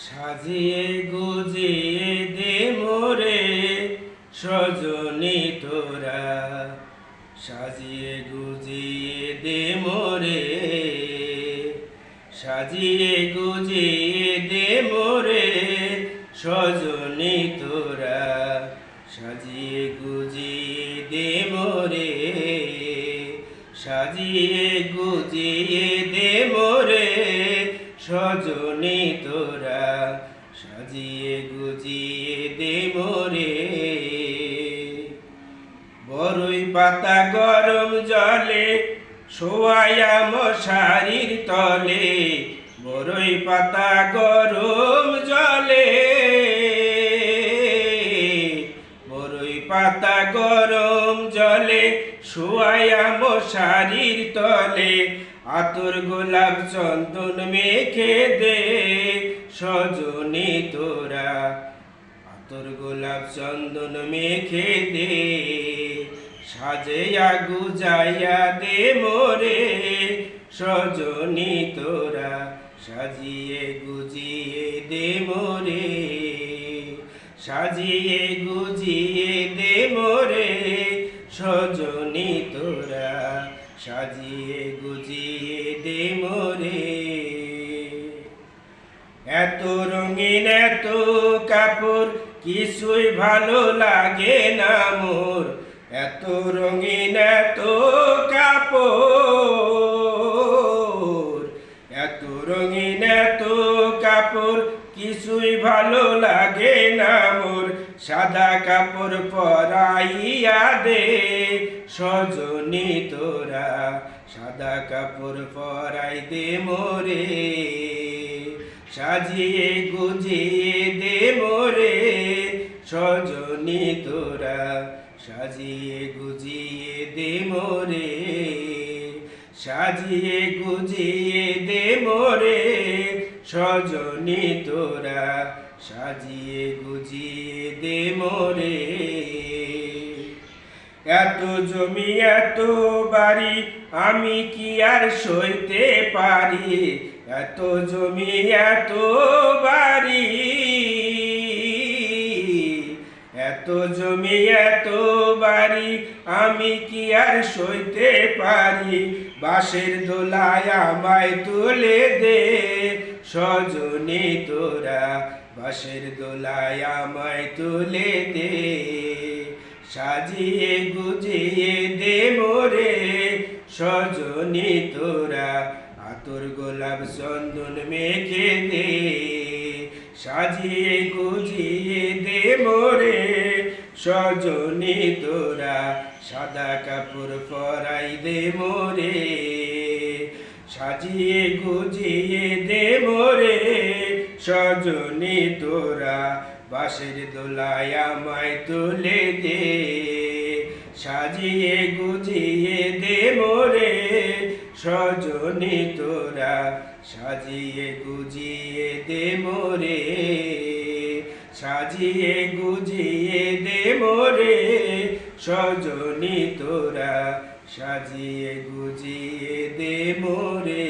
সাজিয়ে গুজিয়ে দে মোরে সজনী তোরা, সাজিয়ে গুজিয়ে দে মোরে, সাজিয়ে গুজিয়ে দে মোরে সজনী তোরা, সাজিয়ে গুজিয়ে দে মোরে, সাজিয়ে গুজিয়ে দে মোরে সজনী তোরা, সাজিয়ে গুজিয়ে দে মোরে। বরই পাতা গরম জলে শোয়ায়া মশারির তলে, বরই পাতা গরম জলে, বরই পাতা গরম জলে শোয়ায়া মশারির তলে, আতর গোলাপ চন্দন মেখে দে সজনী তোরা, আতর গোলাপ চন্দন মেখে দে, সাজাইয়া গুজাইয়া দে মোরে সজনী তোরা, সাজিয়ে গুজিয়ে দে মোরে, সাজিয়ে গুজিয়ে দে মোরে সজনী তোরা, সাজিয়ে গুজিয়ে দে মোরে। এত রঙিন এত কাপড় কিছুই ভালো লাগে না মোর, এত রঙিন এত কাপড়, এত রঙিন এত কাপড় কিছুই ভালো লাগে না মোর, সাদা কাপড় পরাইয়া দে সজনী তোরা, সাদা কাপড় পরাই দে মোরে, সাজিয়ে গুজিয়ে দে মোরে সজনী তোরা, সাজিয়ে গুজিয়ে দে মোরে, সাজিয়ে গুজিয়ে দে মোরে সজনী তোরা, সাজিয়ে গুজিয়ে দে মোরে। এত জমি এত বাড়ি আমি কি আর সইতে পারি, এত জমি এত বাড়ি, এত জমি এত বাড়ি আমি কি আর সইতে পারি, বাঁশের দোলায় আমায় তুলে দে সজনী তোরা, বাঁশের দোলায় আমায় তুলে দে, সাজিয়ে গুজিয়ে দে মোরে সজনী তোরা, আতর গোলাপ চন্দন মেখে দে, সাজিয়ে গুজিয়ে দে মোরে সজনী তোরা, সাদা কাপড় পরাই দে মোরে, সাজিয়ে গুজিয়ে দে মোরে সজনী তোরা, বাঁশের দোলায় আমায় তুলে দে, সাজিয়ে গুজিয়ে দে মোরে সজনী তোরা, সাজিয়ে গুজিয়ে দে মোরে, সাজিয়ে গুজিয়ে দে মোরে সজনী তোরা, সাজিয়ে গুজিয়ে দে মোরে।